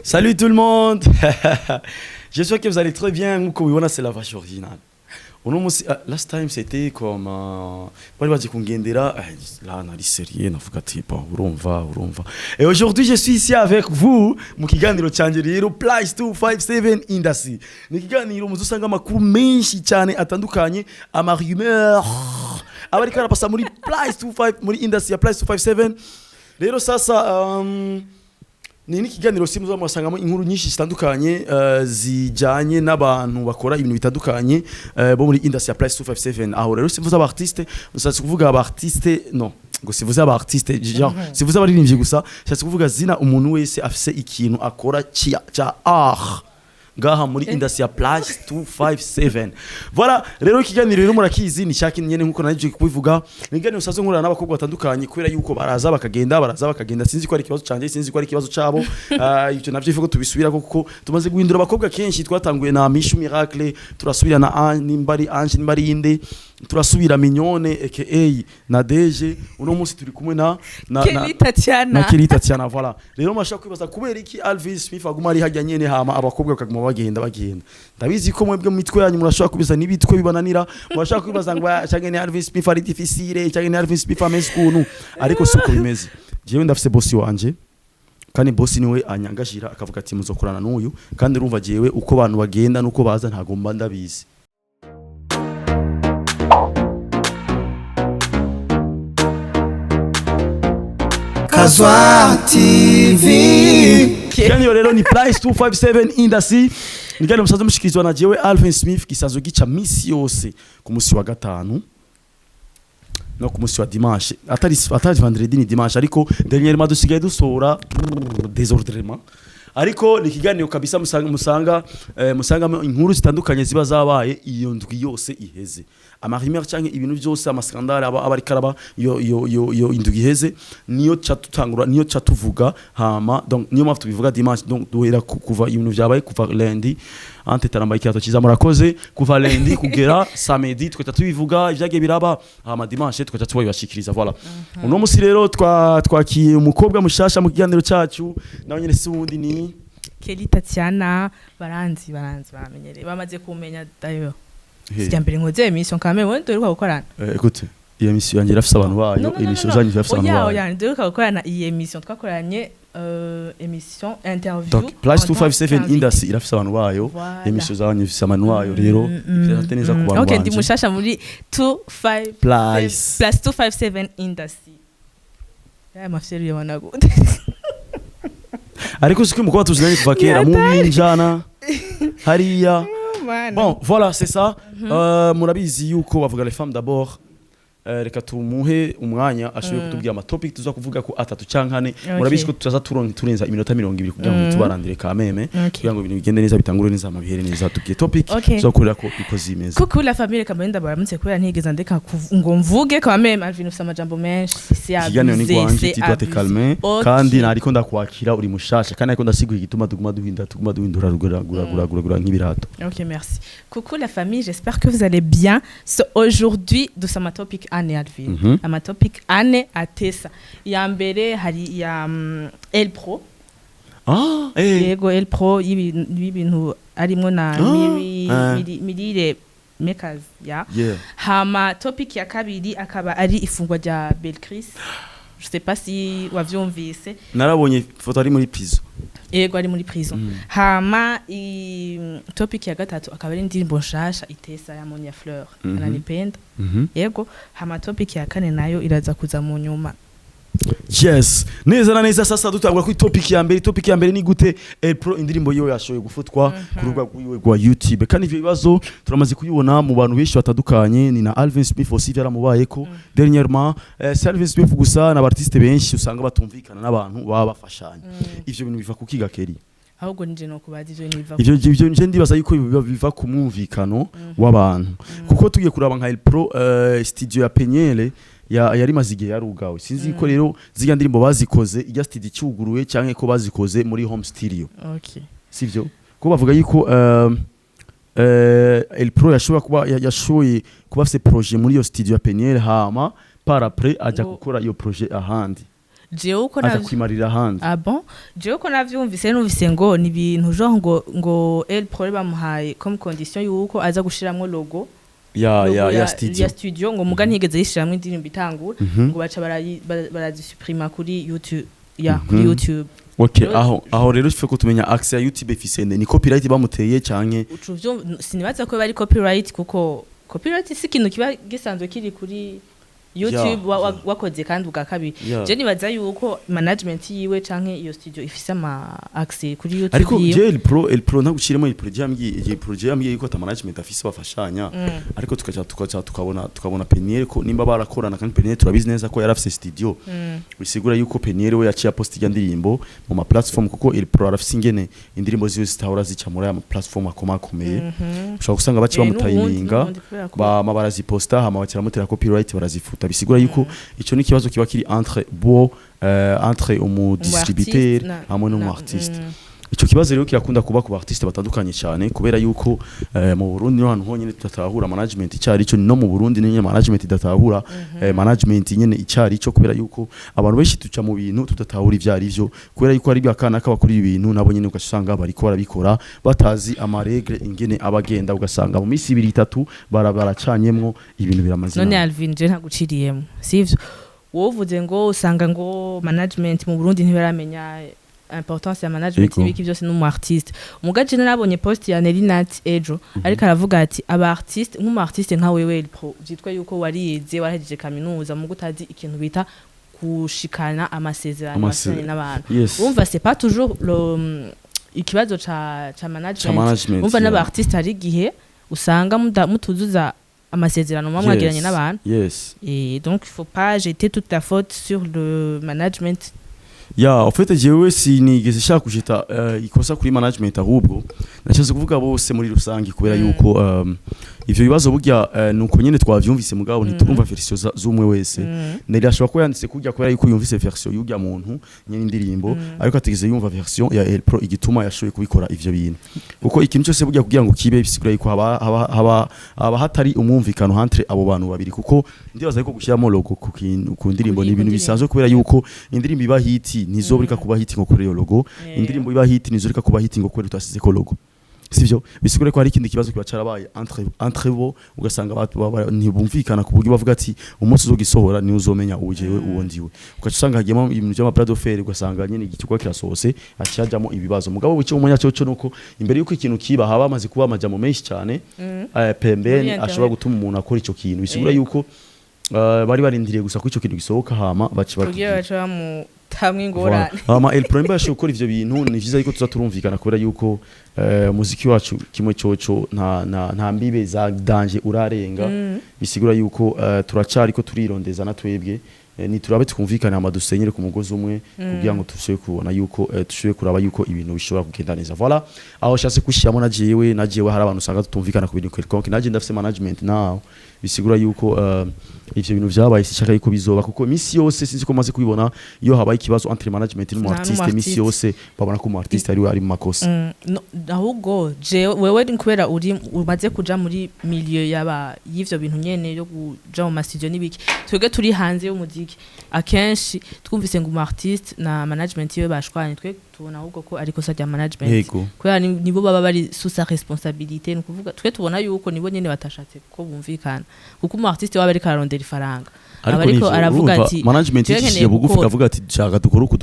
Salut tout le monde. J'espère que vous allez très bien. Comme vous voyez, c'est la vache originale. Last time c'était comme bari baje kungendera là nari sérieux navuga ati bon urumva. Et aujourd'hui je suis ici avec vous mu kiganiro cyanje rero Plus 257 Industry. Ni kiganiro muzusanga amakuru menshi cyane atandukanye ama rumeur abari kana pasa muri Plus 25 muri Industry ya Plus 257. Rero sasa ni kiganiro simuzo mwasangamo inkuru nyinshi zitandukanye zijanye n'abantu bakora ibintu bitandukanye bo muri Industry ya Plus 257. Aho rero sivuze aba artiste musatse kuvuga aba artiste non ngo sivuze aba artiste genre sivuze abaririmbyi gusa cyatse kuvuga zina umuntu wese afise ikintu akora cha art ngaha muri Industry ya Plus 257. Voilà rero ikiganiro rero murakizi ni cyaki nyene nkuko naje kubivuga niganiro sazo nkura n'abakobwa batandukanye kubera yuko baraza bakagenda sinzi ko ari kibazo canje sinzi ko ari kibazo cabo icyo navyo ivuga tubisubira kuko tumaze guhindura abakobwa kenshi twatanguye na Mishu Miracle turasubira na Ange nimbari inde turasubira Mignone aka na Deje uno munsi turi kumwe na Kelly Tatiana voilà rero mashaka kwibaza kubera iki Alvis Smith aguma ari hajya nyene hama abakobwa bakaguma bagenda ndabizi ko mwebwe mu mitwe yanyu murashaka kubiza nibitwe bibananira murashaka kwibaza ngo cyangwa ni Alvis Smith ari difficile cyangwa ni Alvis Smith ameze kuntu ariko siko bimeze jewe ndafise boss wanje kandi boss niwe anyangashira akavuga ati muzokorana n'uyu kandi urumva jewe uko abantu bagenda nuko baza ntagomba ndabizi. Kazwa TV Kiganiro rero ni Plus 257 Industry nigane musaza mushikirizwa na jewe Alvin Smith kisazo gica misi yose ku musi wa gatanu no ku musi wa dimanche atari vendredi ni dimanche ariko dernièrement dusigaye dusora désordrement ariko ni kiganiro kabisa musanga inkuru zitandukanye ziba zabaye iyo ndwi yose iheze amarimeur cyangwa ibintu byose amaskandale abari karaba yo indwi iheze niyo catutangura niyo catuvuga hama donc niyo mpamvu tubivuga dimanche donc duhera kuva ibintu byabaye kuva lundi ante tarambaye cyato kiza murakoze kuva lundi kugera samedi tweta tubivuga ivyage biraba hama dimanche tweta tubashikiriza voilà uno musi rero twakiye umukobwa mushasha mu kiganiro cyacu nawe nyene si wundi ni Kelly Tatiana baranzi baramenyere bamaze kumenya dayo Sijambere ngoze emission kame wende uri gukorana écoute iyi emission yanjye irafise abantu bayo emission zanyu irafise abantu bayo oya ndi gukorana iyi emission twakoranye emission interview donc Plus 257 Industry irafise abantu bayo emission zanyu ifise abantu bayo rero neza ku bantu okay ndi mushasha muri 25 Plus 257 Industry ya mafsiri yabona gute ariko siko mukwa tuzinanye kuva kera mu minjana hariya bon voilà c'est ça murabizi yuko bavuga les femmes d'abord reka tumuhe umwanya ashoboye kutubwira ama topic tuza kuvuga ko atatu cankane murabizi ko tuzaza turenza iminota 20 kugira ngo tubarandire kameme kugira ngo ibintu bigende neza bitangure neza amabihere neza tubwiye topic zo kurira ko ikoze imeze kuko la famille kamenda baramutse kubera ntigeze ndeka ngo mvuge kameme Alvin ufite amajambo menshi si yabize tu dois te calmer kandi nariko ndakwakira uri mushasha kandi ariko ndasigura igituma tuguma duhindura rugura nk'ibirato. OK merci. Coucou la famille, j'espère que vous allez bien. So, aujourd'hui de sama topic ane Alvin ama topic ane atesa ya mbere hari ya El Pro yego El Pro y'ibintu arimo na mirire makers ya hama topic ya kabiri akaba ari ifungwa rya Belchris. Je sais pas si wavyumvise narabonye foto ari muri prison yego ari muri prison hama topic ya gatatu akaba ari indirimbo nshasha itesa ya Monia Fleur ananipenda yego hama topic ya kane nayo iraza kuza mu nyuma. Yes neza na neza sasa dutangura ku topic ya mbere ni gute El Pro indirimbo yiwe yashoye gufutwa ku rubuga rwa YouTube kandi ivyo bibazo turamaze kuyibona mu bantu benshi batandukanye ni na Alvin Smith aussi yaramubayeko dernièrement Alvin Smith gusa na artiste benshi usanga batumvikana n'abantu baba bafashanya ivyo bintu biva kukiga Kelly ahubwo nje no kubaza ivyo nje ndibaza yuko biva ku mwumvikano w'abantu kuko tugiye kuraba nka El Pro studio ya Penyele yari mazige yarugawe sinzi ko rero ziga ndirimbo bazikoze ijya studio cyuguruwe cyangwa ko bazikoze muri home studio. Okay sivyo ko bavuga yuko El Pro yashoye kuba afite projet muri yo studio ya Penyele hama par après ajya gukora iyo projet ahandi jewe uko akakwimarira hanze. Ah bon, jewe uko navyumvise numvise ngo ni ibintu genre ngo El Pro bamuhaye comme condition yuko aza gushiramwo logo ya studio ngo muga ntigeze yishiramwe indirimbo itangura ngo baca barazisuprima kuri YouTube kuri YouTube. Okay, aho rero cyo ko tumenya access ya YouTube efficient ni copyright bamuteye canke ucuvyo sinibaza ko bari copyright kuko copyright si kintu kiba gisanzwe kiri kuri YouTube wakoze kandi ugakabiri je nibaza yuko management yiwe canke iyo studio ifise ama access kuri YouTube ariko El Pro ntagushiremo El Pro yambwiye yuko ta management afise bafashanya ariko tukabona Peniel ko nimba barakorana kandi Peniel turabizi neza ko yarafise studio bisigura yuko Peniel we yaciye post ya ndirimbo mu ma platform kuko El Pro arafise ingene indirimbo ziwe zitahora zica muri ama platform akomakomeye ushobora gusanga baci bamutayiminga baraziposta hama bakiramutera copyright barazifuta bisigura yuko ico ni kibazo kiba kiri entre umu distributeur hamwe no mu artiste. Ico kibazo rero kirakunda kuba ku artiste batandukanye cyane kubera yuko mu Burundi no hantu honyine tutatahura management icyari cyo no mu Burundi nyine management idatahura management nyine icyari cyo kubera yuko abantu benshi tuca mu bintu tudatahura ivyari byo kubera yuko ari byakana kabakuri ibintu nabo nyine ugasanga bari ko barabikora batazi amaregle ingene abagenda ugasanga mu misi 2-3 baracanyemwo ibintu biramazina. None Alvin je ntaguciriyemo sivyo wovuze ngo usanga ngo management mu Burundi ntibaramenya importance ya management n'ibiki byose n'umu artiste umugaje narabonye post ya Nelinat Ejo ariko aravuga ati aba artiste nk'umu artiste nka wewe El Pro byitwa yuko warize warahejeje kaminuza mu gutazi ikintu bita kushikana amasezerano basanye n'abantu umva c'est pas toujours ikibazo ca management umva n'aba artiste ari gihe usanga mutuzuza amasezerano mwagiranye n'abantu et donc il faut pas jeter toute la faute sur le management. En fait jewe sinigeze shaka kujita ikosa kuri management ahubwo nacaze kuvuga bose muri rusangi kubera yuko ivyo bibazo burya nuko nyene twavyumvise mugabo ntiturumva version z'umwe wese nari ashobora ko yanditse kujya kubera yuko yumvise version y'ujya muntu nyene indirimbo ariko atigeze yumva version ya El Pro igituma yashoboye kubikora ivyo bintu kuko ikintu cyose burya kugira ngo kibe bisigura yuko haba hatari umwumvikano entre abo bantu babiri kuko ndibaza yuko gushyiramo logo ku ndirimbo ni ibintu bisanzwe kubera yuko indirimbo iba hiti ntizoburika kuba hiti ngo kuri iyo logo indirimbo iba hiti ntizoburika kuba hiti ngo kuri utasize ko logo sivyo bisigure ko hari ikindi kibazo kiba carabaye entre bo ugasanga abantu ntibumvikana kuburyo bavuga ati umunsi uzogisohora ni uzomenya ujewe uwo ndiwe ukacusanga hagiyemo ibintu by'ama brado fair ugasanga nyine igikwa kirasohose acajamo ibibazo mugabo bucyo umunya cyo nuko imbere yuko ikintu kiba haba amaze kuba amajamo menshi cyane pembeni ashobora gutuma umuntu akora ico kintu bisigura yuko bari barindiriye gusa ko ico kintu gisohoka hama baca mu tamwe ngorane El Pro mbashe gukora ivyo bintu ni vyiza yuko tuzaturumvikana kubera yuko muziki wacu kimwe cyoco nta mbibe za danger urarenga bisigura yuko turacari ko turirondeza na twebwe ni turabe twumvikana amadusenyere ku mugozi umwe kugira ngo tushobe kubona yuko tushobe kuraba yuko ibintu bishobora kugenda neza voilà aho shase kushiramo najewe hari abantu usanga tutumvikana ku bintu quelconque naje ndafise management now bisigura yuko ivyo bintu vyabaye sishaka yuko bizoba kuko misi yose sinzi ko maze kubibona iyo habaye ikibazo entre management n'umu artiste misi yose babona ko umu artiste ari mu makosa ahubwo je wewe nkubera uri umaze kuja muri milieu y'ivyo bintu nyene yo kuja mu studio nibiki twege turi hanze y'umuziki akenshi twumvise ngo umu artiste na management yiwe bashwanye twe tubona ahubwo ko ariko sa rya management kubera nibo baba bari sous sa responsabilité no kuvuga twe tubona yuko nibo nyene batashatse ko bumvikana kuko umu artiste waba ari karondera ifaranga ariko aravuga ati management yishiye bugufi kavuga ati shaka dukora uku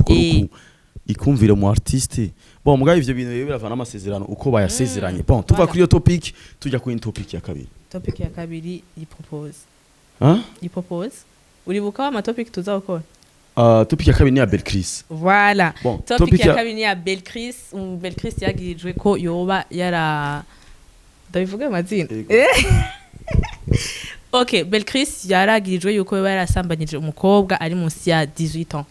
ikumvire mu artiste bon mugaye ivyo bintu rero biravana amasezerano uko bayasezeranye bon tuva kuri iyo topic tujya ku topic ya kabiri propose uribuka ama topic tuzakora topic ya kabiri ni ya Belchris voilà bon, topic ya kabiri ni ya Belchris Belchris yagirijwe ko yoba yara ndabivuga amazina Okay, Belchris yaragirijwe yuko yarasambanyije umukobwa ari munsi ya 18 ans.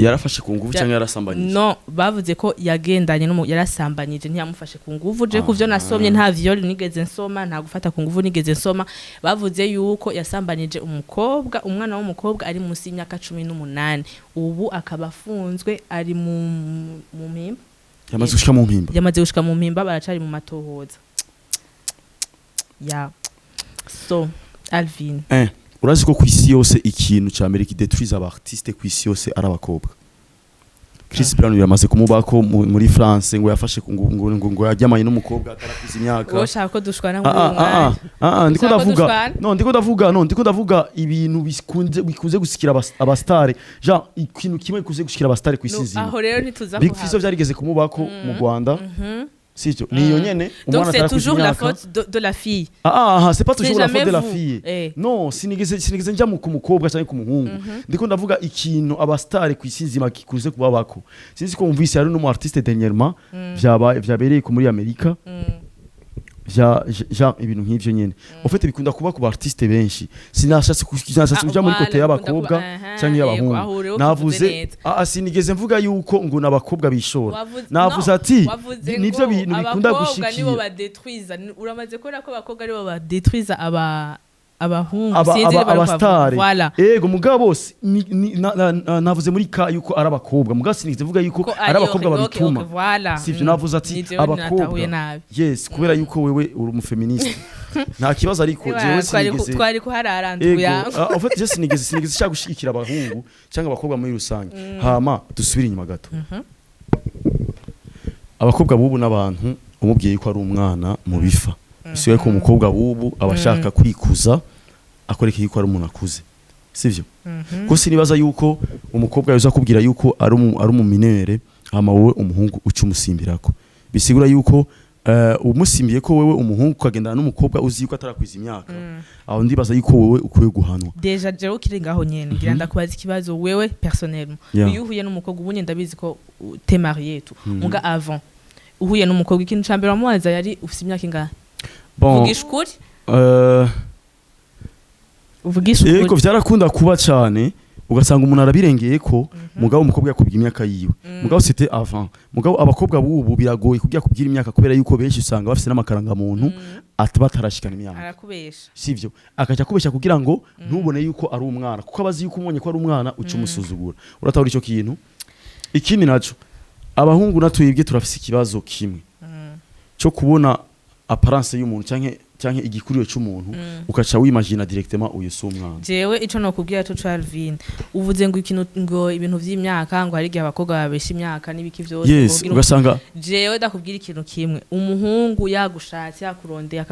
Yarafashe ku nguvu cyangwa yarasambanyije? No, bavuze ko yagendanye yarasambanyije ntiyamufashe ku nguvu je kuvyo nasomye nta viol nigeze nsoma nta gufata ku nguvu nigeze nsoma bavuze yuko yasambanyije umukobwa umwana w'umukobwa ari munsi y'imyaka 18 ubu akaba afunzwe ari mu mpimba yamaze gushika mu mpimba baracari mu matohoza ya so Alvin urazi ko kwisi yose ikintu ca mbere kidetruise abartiste kwisi yose ari abakobwa. Chris Brown yamaze kumubako muri France ngo yafashe ngo yajyamanye n'umukobwa atarakuze imyaka. Woshaka ko dushwana muri ndiko ndavuga ibintu bikunze gusikira abastare. Genre ikintu kimwe bikunze gushikira abastare kwisi nzima. Aho rero ntituza Big Fizzo byarigeze kumubako mu Rwanda. Sityo niyo nyene donc c'est toujours la faute de la fille. C'est pas toujours la faute de la fille. Non, sinigeze njya mu kumukobwa cyangwa ku muhungu. Ndiko ndavuga ikintu abastare kwisi nzima kikuze kubabako. Sinzi ko umvise hari no artiste dernièrement byabereye ku muri Amerika. Ja ibintu nk'ivyo nyene. En fait bikunda kuba ku artiste benshi. Sinashatse kujya muri kote y'abakobwa cyangwa y'abahungu. Navuze sinigeze mvuga yuko ngo nabakobwa bishora. Navuze ati nivyo bintu bikunda gushikira. Nibo badetruiza. Uramaze ko abakobwa aribo badetruiza abahungu abastare. Ego mugabo bose navuze muri ka yuko ari abakobwa. Mugabo sinigeze mvuga yuko ari abakobwa babituma. Sivyo navuze ati abakobwa. Yes, kubera yuko wewe uri umufeministe. Nta kibazo ariko jewe sinigeze twari ko hararanduya. En fait je sinigeze cyangwa gushikira abahungu cyangwa abakobwa muri rusange. Hama dusubire inyuma gato. Abakobwa bubu n'abantu umubwiye ko ari umwana mu bifa. Siwe ko umukobwa bubu abashaka kwikuza akoreka yuko ari umuntu akuze. Sivyo? Ko sinibaza yuko umukobwa yoza kubwira yuko ari umuminere hama wowe umuhungu uca umusimbirako. Bisigura yuko umusimbiye ko wewe umuhungu kagendana n'umukobwa uzi yuko atarakwiza imyaka. Aho ndibaza yuko wewe ukwiye guhanwa. Deja jewe kirengaho nyene ngira ndakubaza ikibazo wewe personnellement. Uyuhuye n'umukobwa ubunye ndabizi ko t'es marié tout. Muga avant uhuye n'umukobwa ikintu cambere wamubaza yari ufite imyaka ingahe? Uvugisha ukuri? Uvugisha ukuri? Yego vyarakunda kuba cyane ugasanga umuntu arabirengeye ko mugabo umukobwa yakubwiye imyaka yiwe. Mugabo c'était avant. Mugabo abakobwa bubu biragoye kugira kubwira imyaka kubera yuko benshi usanga bafite n'amakaranga muntu atabatarashikana imyaka. Arakubesha. Sivyo? Akaja kubesha kugira ngo ntubone yuko ari umwana kuko abazi yuko umonye ko ari umwana uca umusuzugura. Uratahura ico kintu? Ikindi naco abahungu natwibwe turafise ikibazo kimwe. Cyo kubona apparence y'umuntu canke igikuriro cy'umuntu ukaca wimagina directement uyu somwana. Jewe ico no kubwira to Charvin uvuze ngo ikintu ngo ibintu vy'imyaka ngo hari gihe abakobwa babesha imyaka nibiki vyose. Yes, ugasanga jewe ndakubwira ikintu kimwe umuhungu yagushatse yakurondeye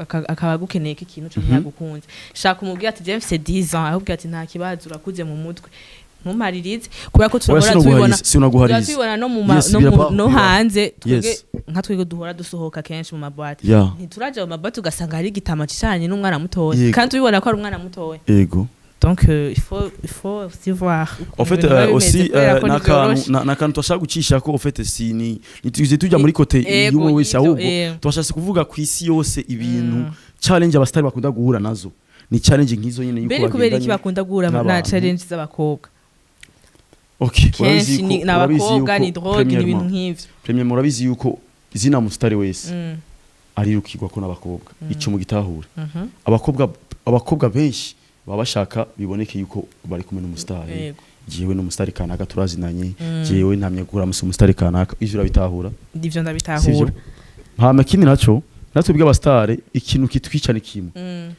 akabagukeneye ikintu cyo yagukunze shaka umubwira ati je mfise 10 ans ahubwo ati nta kibazo urakuze mu mutwe ntumaririze kubera ko turabona no hanze twege nka twege duhora dusohoka kenshi mu mabwate ntituraje mu mabwate ugasanga hari igitama cicanye n'umwana mutoya kandi tubibona ko ari umwana mutoya. Yego. Donc il faut aussi voir. En fait aussi nakantu twashaka gucisha ko en fait ni tugize tujya muri kote y'uwo wese ahubwo twashaka kuvuga ku isi yose ibintu challenge abastari bakunda guhura nazo ni challenge nkizo nyene yuko bagenda. Kubera iki bakunda guhura na challenge z'abakobwa? Okay, kenshi ni n'abakobwa ni drogue n'ibintu nk'ivyo. Premier murabizi yuko izina mustari wese arirukirwa ko n'abakobwa ico mu gitahure. Abakobwa benshi baba bashaka biboneke yuko bari kumwe n'umustari. Jewe n'umustari kanaka turazinanye, jewe ntamye gura umustari kanaka ivyo urabitahura. Ndivyo ndabitahura. Hama kimi naco natwe bw'abastare ikintu kitwicane kimwe.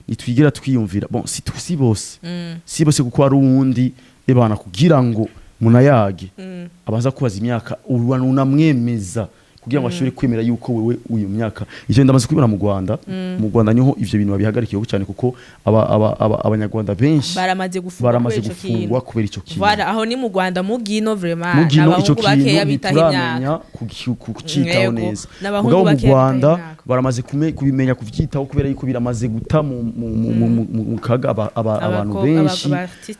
Nitwigira twiyumvira bon si bose. Si bose kuko ari uwundi ebana kugira ngo munayage abaza kubaza imyaka unamwemeza kugira ngo ashobore kwemera yuko wewe uyu myaka ivyo ndamaze kubibona mu Rwanda niho ivyo bintu babihagarikiye cyane kuko abanyarwanda benshi baramaze gufungwa kubera ico kintu. Voilà aho ni mu Rwanda mugino vraiment n'abahungu bakeya bitaha imyaka kucitaho neza. Mugabo mu Rwanda baramaze kubimenya kuvyitaho kubera yuko biramaze guta mu kaga abantu benshi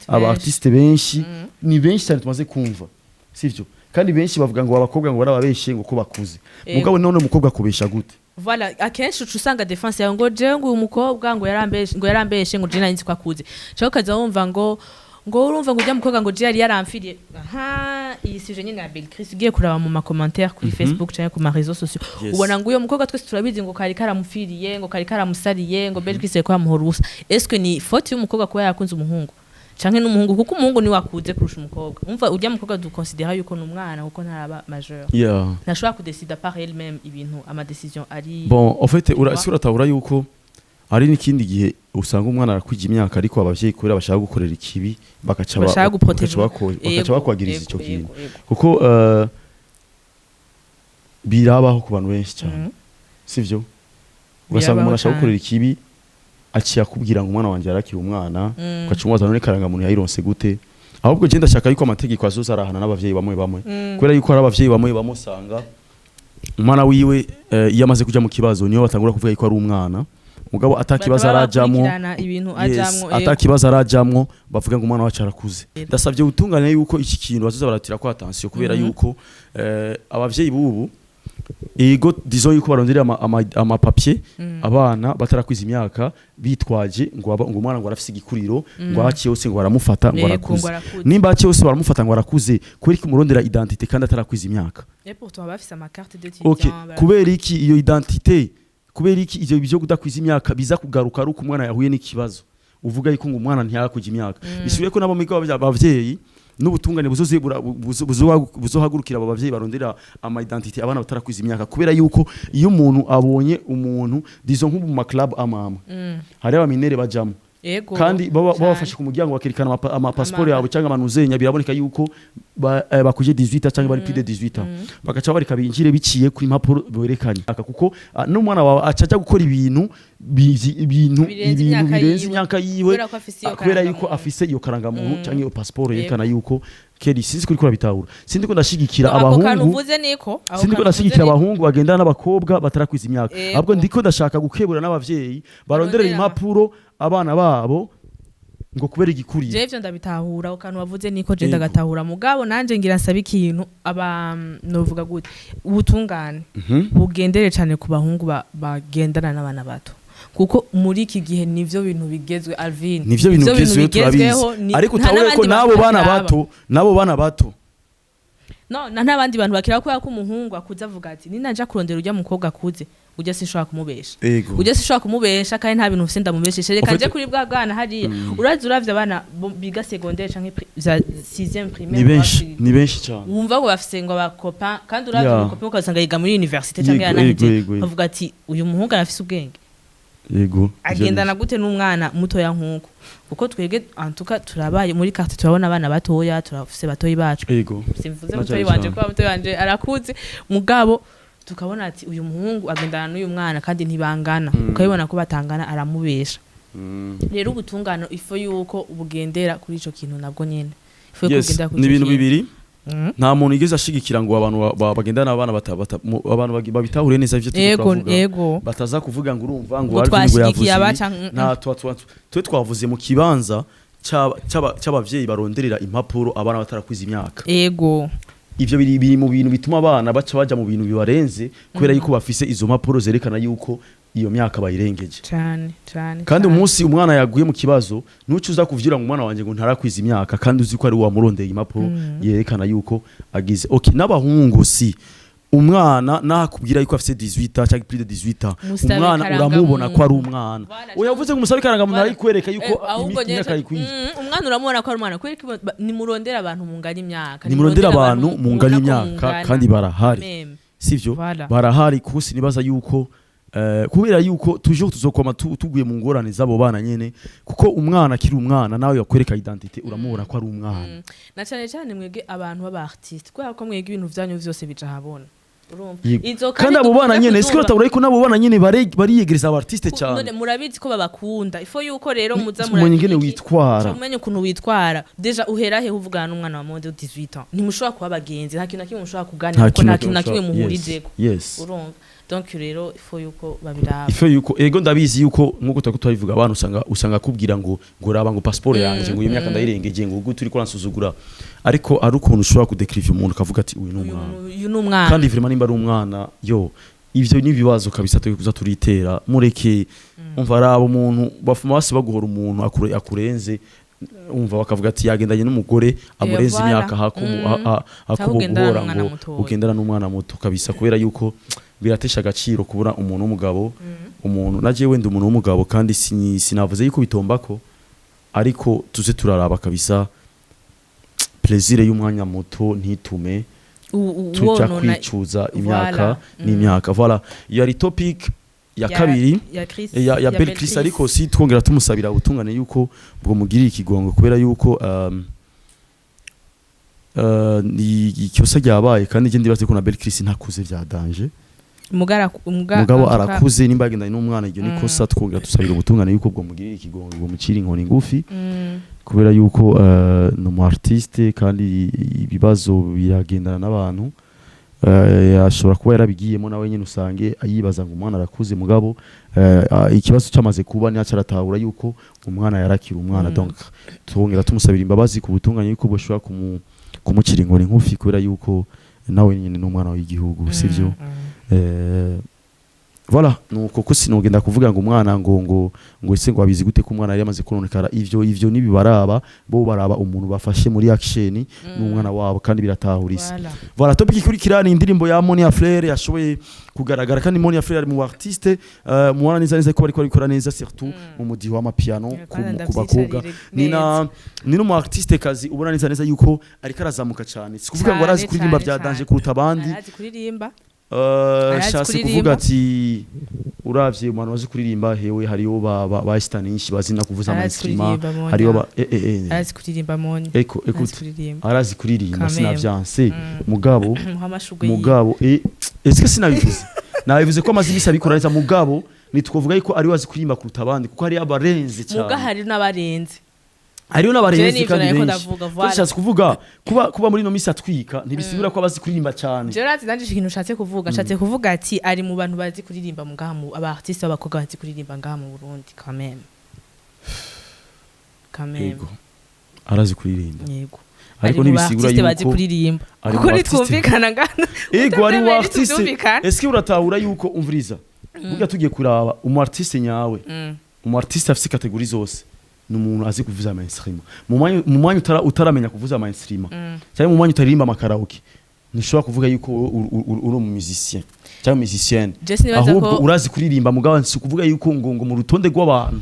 abartiste benshi ni benshi cyane tumaze kumva. Sivyo? Kandi benshi bavuga ngo abakobwa ngo barababeshe ngo ko bakuze. Mugabo none umukobwa kubesha gute? Voilà, akenshi ucusanga defense yawe ngo je ngo umukobwa ngo yarambeshe ngo je nanzi ko akuze. Cyo kaza wumva ngo urumva ngo ujya mukobwa ngo je yari yaramfiriye. Aha, iyi sije nyine ya Bill Chris ugiye kuraba mu commentaire kuri Facebook cyangwa ku ma réseaux sociaux. Ubona ngo uyo mukobwa twese turabizi ngo kari karamufiriye ngo kari karamusariye ngo Bill Chris ko amuhora ubusa. Est-ce que ni faute y'umukobwa kuba yakunze umuhungu? Canke n'umuhungu kuko umuhungu ni wakuze kurusha umukobwa. Umva ujya mukobwa du considérer yuko n'umwana kuko ntaraba majeur. Nashobora kudecida par elle-même ibintu ama décision ari. Bon, en fait urasura tawura yuko hari n'ikindi gihe usanga umwana arakwija imyaka ariko abavyeyi kubera bashaka gukorera ikibi bakaca bakwagiriza ico kintu kuko birabaho ku bantu benshi cyane sivyo ugasanga umuntu ashaka gukorera ikibi aciye akubwira ngo umwana wanje yarakira umwana ukacumubaza none karanga muntu yayironse gute ahubwo je ndashaka yuko amategeko azoza arahana n'abavyeyi bamwe kubera yuko hari abavyeyi bamwe bamusanga umwana wiwe iyo amaze kuja mu kibazo niyo batangura kuvuga yuko ari umwana mugabo atakibazo arajamwo bavuga ngo umwana wacu arakuze ndasavye utungane yuko iki kintu bazoza baratira ko attention kubera yuko abavyeyi bubu ego dizo yuko barondera ama papier abana batarakwiza imyaka bitwaje ngo umwana ngo arafise igikuriro ngo ahaciye hose ngo baramufata ngo arakuze nimba ahaciye hose baramufata ngo arakuze kubera iki murondera identité kandi atarakwiza imyaka pourtant bafise ama carte d'étudiant kubera iki iyo identité kubera iki ivyo byo kudakwiza imyaka biza kugaruka ari uko umwana yahuye n'ikibazo uvuga yuko ngo umwana ntiyakuje imyaka bisubiye ko nabo migo abavyeyi n'ubutungane buzohagurukira abo bavyeyi barondera ama identité abana batarakwiza imyaka kubera yuko iyo umuntu abonye umuntu dizo nk'ubu mu club amama hari abaminere bajamo kandi babafashe ku muryango bakirikana ama passport yabo cyangwa amanuzenya biraboneka yuko bakuje 18 cyangwa bari plus de 18 bagaca bareka binjire biciye kuri impapuro berekanye kuko n'umwana wawe acaja gukora ibintu birenze imyaka yiwe kubera yuko afise iyo karanga muntu cyangwa iyo passport yerekana yuko keri sinzi kuri bitahura sindi ko ndashigikira abahungu bagendana n'abakobwa batarakwiza imyaka ahubwo ndiko ndashaka gukebura n'abavyeyi baronderera impapuro abana babo ngo kubera igikuriye je ndabitahura ukantu wavuze niko je ndagatahura mugabo nanje ngira nsaba ikintu novuga gute ubutungane bugendere cyane ku bahungu bagendana n'abana bato kuko muri iki gihe nivyo bintu bigezwe Alvin nivyo bintu bigezweho ariko utawe ko nabo bana bato no ntabandi bantu bakira ko umuhungu akuza avuga ati ninaja kurondera urya mukobwa akuze ujya sinshobora kumubesha kandi nta bintu ufite ndamubesheje reka nje kuri bwa bwana hariya uravye abana biga secondaire canke za 6e primaire ni benshi cyane wumva ngo bafise ngo abakopa kandi uravye umukopa ukasanga yiga muri université canke yanahije bavuga ati uyu muhungu arafise ubwenge yego agendana gute n'umwana mutoya nkuko kuko twege antuka turabaye muri carte turabona abana batoya turafise batoyi bacu yego simvuze mutoyi wanje ko mutoyi wanje arakuze mugabo tukabona ati uyu muhungu agendana n'uyu mwana kandi ntibangana ukabibona ko batangana aramubesha rero ubutungano ifo yuko ubugendera kuri ico kintu nabwo nyene ifo yuko ugendera kuri ni ibintu bibiri nta muntu igeze ashigikira ngo abantu bagendana abana abantu babitahure neza ivyo tuvuga bataza kuvuga ngo urumva ngo ariko yavuze nta twe twavuze mu kibanza cy'abavyeyi baronderera impapuro abana batarakwiza imyaka ivyo biri mu bintu bituma abana baca baja mu bintu bibarenze kubera yuko bafise izo mpapuro zerekana yuko iyo myaka bayirengeje cyane kandi umunsi umwana yaguye mu kibazo nucuza kuvyira ngo umwana wanje ngo ntarakwiza imyaka kandi uzi ko ari wamurondeye impapuro yerekana yuko agize n'abahungu si umwana nakubwira yuko afise 18 cyangwa plus de 18 umwana uramubona ko ari umwana uyavuze ngo umusabe karanga muntu arikwereka yuko imyaka ikwiye umwana uramubona ko ari umwana kwereka ni murondera abantu munganya imyaka ni murondera abantu munganya imyaka kandi barahari sivyo barahari kusi nibaza yuko kubera yuko toujours tuzokoma tuguye mu ngorane zabo bana nyene kuko umwana kiri umwana nawe yakwereka identité uramubona ko ari umwana na cyane mwege abantu baba artiste kwa ko mwege ibintu vyanyu vyose bija habona kandi abo bana nyene siko batabura ko nabo bana nyene bariyegereza aba artiste cyane none murabizi ko babakunda ifo yuko rero muza muramenye ngene witwara umenye ukuntu witwara deja uhera he uvugana n'umwana wa monde 18 ans ntimushobora kuba bagenzi nta kintu nakimwe mushobora kuganira ko nta kintu nakimwe muhurijeko urumva donc rero ifo yuko babiraba ifo yuko ego ndabizi yuko nkuko twabivuga abantu usanga kubwira ngo raba ngo passport yanje ngo imyaka ndayirengeje ngo turi ko ransuzugura ariko ari ukuntu ushobora kudeclive umuntu kavuga ati uyu n'umwana kandi vraiment nimba ari umwana ivyo nibibazo kabisa tukuza turitera mureke umva rabo umuntu bafuma basi baguhora umuntu akurenze umva bakavuga ati yagendanye n'umugore amurenze imyaka hakubuhora ngo ugendana n'umwana muto kabisa kubera yuko biratesha agaciro kubura umuntu w'umugabo umuntu naje wenda umuntu w'umugabo kandi sinavuze yuko bitombako ariko tuze turaraba kabisa plaisir y'umwanya muto ntitume tuja kwicuza imyaka n'imyaka voilà iyo ari topic ya kabiri ya Belkis ariko si twongera tumusabira ubutungane yuko bwo mugirira ikigongo kubera yuko ikiyosa ryabaye kandi je ndibaze ko na Belkis ntakuze vya danger mugabo arakuze nimba agendanye n'umwana iryo nikosa twongera tusabira ubutungane yuko bwo mugirira ikigongo bwo mucira inkoni ngufi kubera yuko no mu artiste kandi ibibazo biragendana n'abantu ashobora kuba yarabigiyemo nawe nyine usange ayibaza ngo umwana arakuze mugabo ikibazo cyamaze kuba nyacaratahura yuko umwana yarakira umwana donc twongera tumusabira imbabazi ku butunganye yuko boshobora kumucira inkoni nkufi kubera yuko nawe nyine n'umwana w'igihugu sivyo voilà nuko ko sinogenda kuvuga ngo umwana ngo ese ngo abizi gute ko umwana yari amaze kononekara ivyo nibibaraba bo baraba umuntu bafashe muri action n'umwana wabo kandi biratahurise voilà topic ikurikirana indirimbo ya Monia Frere yashoboye kugaragara kandi Monia Frere ari mu artiste muwana neza ko bari kubikora neza surtout mu mudiho w'amapiano ku bakobwa ni no mu artiste kazi ubona neza yuko ari karazamuka cyane sikuvuga ngo arazi kuririmba bya danger kuruta abandi arazi kuririmba shasi kuvuga ati uravye umuntu wazi kuririmba hewe hariyo ba stanisha bazina kuvuza amainstruma hariyo arazi kuririmba moni arazi kuririmba sinavyanse mugabo est-ce que sinabivuze nabivuze ko amazi bisabikora neza mugabo nitwovuga yuko ari wazi kuririmba kuruta abandi kuko hari abarenze cyane muga hari n'abarenze hariyo n'abarenze kandi benshi twashatse kuvuga kuba muri no misi atwika ntibisigura ko abazi kuririmba cyane je razi ndanje ikintu nshatse kuvuga ati ari mu bantu bazi kuririmba mugaha mu aba artiste b'abakobwa bazi kuririmba ngaha mu Burundi quand même yego arazi kuririmba yego ariko nibisigura yuko bazi kuririmba kuko nitwumvikana ngana yego ari wa artiste eske uratahura yuko umviriza burya tugiye kuraba umu artiste nyawe umu artiste afite kategori zose n'umuntu azi kuvuza mainstream mu mwanya utaramenya kuvuza mainstream cyangwa mu mwanya utaririmba amakaraoke nishobora kuvuga yuko uri mu musicien cyangwa musicienne ahubwo urazi kuririmba mugabo nsi kuvuga yuko ngo mu rutonde rw'abantu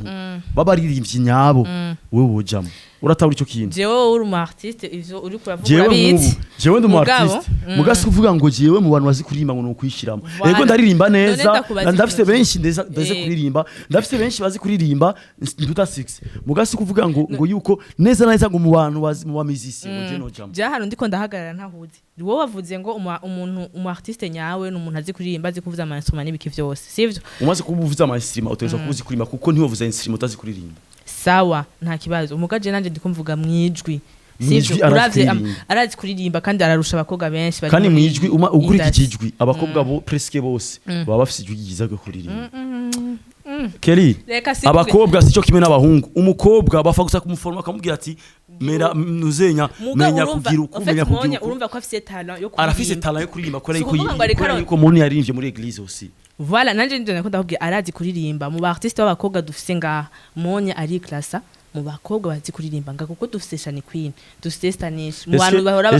babaririmbyi nyabo wewe wojamo uratabura ico kintu jewe uri mu artiste ivyo uri kuravuga biti jewe ndi mu artiste mugasi kuvuga ngo jewe mu bantu bazi kuririmba ngo nukwishiramo ego ndaririmba neza ndafite benshi ndeze kuririmba ndafite benshi bazi kuririmba nduta 6 mugasi kuvuga ngo yuko neza ngo mu bantu bazi mu bamizisi ngo je no jamo ja hano ndiko ndahagarara ntahuze wowe wavuze ngo umuntu umu artiste nyawe n'umuntu azi kuririmba azi kuvuza ama-instrument n'ibiki vyose sivyo umaze kuvuza ama-instrument utegerezwa kuvuza kuririmba kuko ntiwo vuza instrument utazi kuririmba sawa nta kibazo umugaje nanje ndikumvuga mwijwi sivyo uravye arazi kuririmba kandi ararusha abakobwa benshi kandi mwijwi ukurikije ijwi abakobwa bo presque bose baba bafite ijwi ryiza ryo kuririmba Kelly abakobwa sico kimwe n'abahungu umukobwa bafa gusa kumuforma akamubwira ati mera nuzenya menya kugira ukumenya kugira urumva ko afite talent yo kuririmba arafise talent yo kuririmba ko yuko umuntu yaririmbye muri église aussi voilà nanje ndone ko ndakubwiye arazi kuririmba mu ba artiste b'abakobwa dufise nga Monya ari classa mu bakobwa bazi kuririmba nga kuko dufise Shani Queen dufise Stanish mu bantu bahora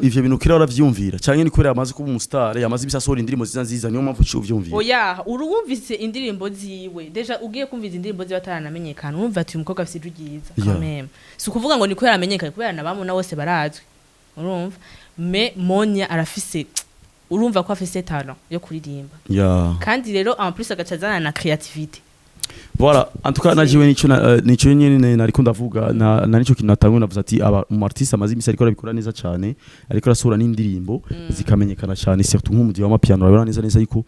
ivyo bintu kira uravyumvira canke ni kubera amaze kuba umustar yamaze ibisasora indirimbo nziza niyo mpamvu cyuvyumvira oya urumvise indirimbo ziwe deja ugiye kumviza indirimbo ziwe ataranamenyekana urumva ati umukobwa afise ryiza quand même si kuvuga ngo ni kubera amenyekana kubera nabamo na bose barazwi urumva mais Monya arafise urumva ko afise talent yo kuririmba kandi rero en plus agacazana na creativity voilà en tout cas najiwe nico nyene nariko ndavuga na nico kintu natangwe navuze ati mu artiste amazi imisi ariko arabikora neza cyane ariko arasura n'indirimbo zikamenyekana cyane surtout nk'umudiho w'amapiano urabona neza yuko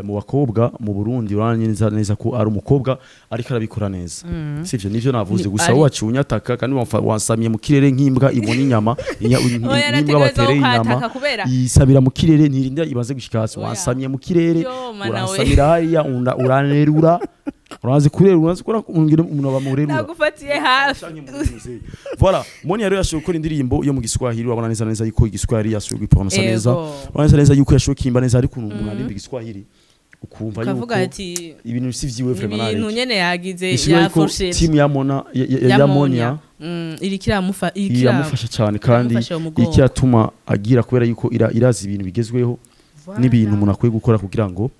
mu bakobwa mu Burundi urabona neza ko ari umukobwa ariko arabikora neza sivyo nivyo navuze gusa wacu unyataka kandi wansamiye mu kirere nk'imbwa ibona inyama nk'imbwa batereye inyama isabira mu kirere ntirinda ibaze gushikasa wansamiye mu kirere urasamira hariya uranerura urazi kurera urazi kora ungira umuntu abamurerura nagufatiye hafi voilà Monya rero yashoboye gukora indirimbo yo mu Giswahili wabona neza yuko Igiswahili yashoboye gupronouncer neza wabona neza yuko yashoboye kimba neza ariko umuntu arimba Igiswahili ukumva yuko ibintu sivyiwe vraiment nabi ibintu nyene yagize ya fourchette team ya Monya iramufasha cyane kandi icyatuma agira kubera yuko irazi ibintu bigezweho n'ibintu umuntu akwiye gukora kugira ngo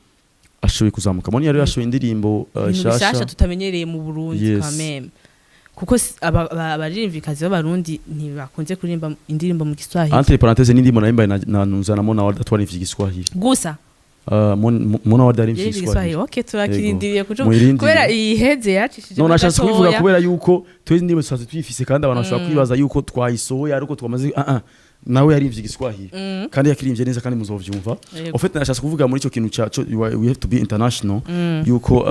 ashoboye kuzamuka Monya rero yashoboye indirimbo shasha tutamenyereye mu Burundi quand même kuko abaririmbikazi b'abarundi ntibakunze kuririmba indirimbo mu Giswahili entre parenthèses n'indimo narimba na nuzana mona wa datwani Giswahili gusa mona wa dari Yari mviswa Kiswahili. Okay, turakirindiriye kujo Muirindire. kubera iheze yacishije no nashatse kubivuga gatoya. kubera yuko twese ndimo twaze twifise kandi abantu bashobora kwibaza yuko twayisohoye ariko twamaze nawe yarivye igiswahili kandi yakirimbye neza kandi muzovyumva en fait nashatse kuvuga muri ico kintu cha we have to be international yuko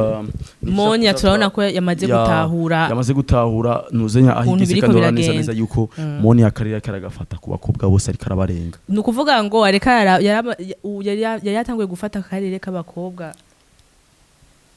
Monya turabona ko yamaze gutahura nuzenya ahigeze kandi uraniza neza yuko Monya akarira karagafata ku bakobwa bose ari karabarenga nukuvuga ngo areka yari yatanguye gufata akarere k'abakobwa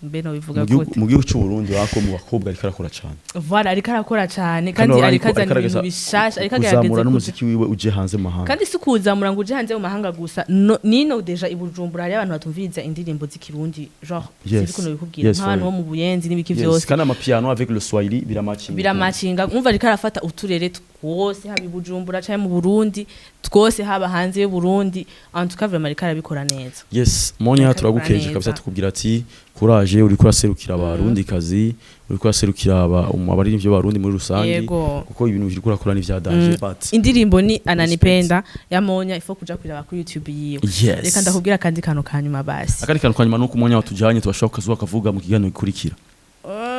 mbeno bivuga ko mu gihugu cy'u Burundi wako mu bakobwa ari karakora cyane voilà ari karakora cyane kandi ari kazana ibintu bishasha ari kagerageza n'umuziki wiwe uje hanze mu mahanga kandi sikuzamura ngo uje hanze mu mahanga gusa nino deja ibujumbura ari abantu batumviriza indirimbo z'ikirundi genre ziko no bikubwira nk'abantu bo mu Buyenzi n'ibiki byose kandi amapiano avec le Swahili biramacinga umva ari karafata uturere twose haba ibujumbura cyane mu Burundi twose haba hanze y'u Burundi en tout cas vraiment ari karabikora neza yes Monya turagukeje kabisa tukubwira ati courage uri kuraserukira abarundi kazi uri kuraserukira abari n'ivyo barundi muri rusangi kuko ibintu biri kurakora n'ivyadaje but indirimbo ni ananipenda ya Monya ifo kuja kwiraba kuri YouTube yiwe reka ndakubwira kandi kano kanyuma basi akandi kano kanyuma nuko Monya watujanye tubashaka kazuba kavuga mu kiganiro gikurikira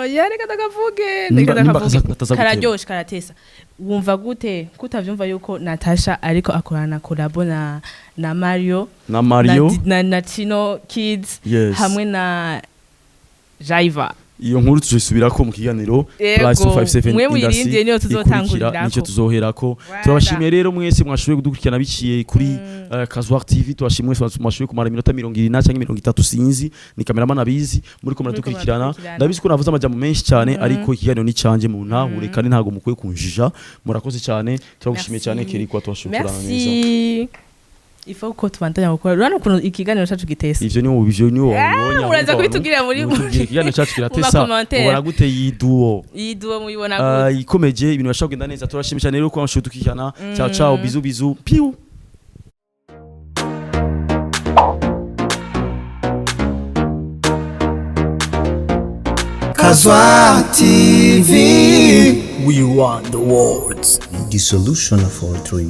reka ndakavuge kararyoshe karatesa wumva gute kutavyumva yuko Natasha ariko akorana collabo na Mario na Chino Kids hamwe na Jaiva iyo nkuru tuzisubirako mu kiganiro +257 indasi niyo tuzotangurira nicyo tuzoherako turabashimiye rero mwese mwashoboye kudukurikirana biciye kuri Kazuar TV twashimwe mwashoboye kumara iminota 20 cyangwa 30 sinzi ni cameraman abizi muri ko muradukurikirana ndabizi ko navuze amajambo menshi cyane ariko ikiganiro ni canje mu ntahure kandi ntago mukwiye kunjija murakoze cyane turagushimiye cyane Keri kwa twashukura neza ifo ko tubandanya gukora urano kuno ikiganiro cyacu gitesa ivyo ni wabonye uraza kubitubwira muri ikiganiro cyacu kiratesa ubona gute yiduo muyibona gute ikomeje ibintu bashaka kugenda neza turashimisha rero ko amashudukikana ciao bizu piu Kazuar TV, we want the words, the solution of all trees.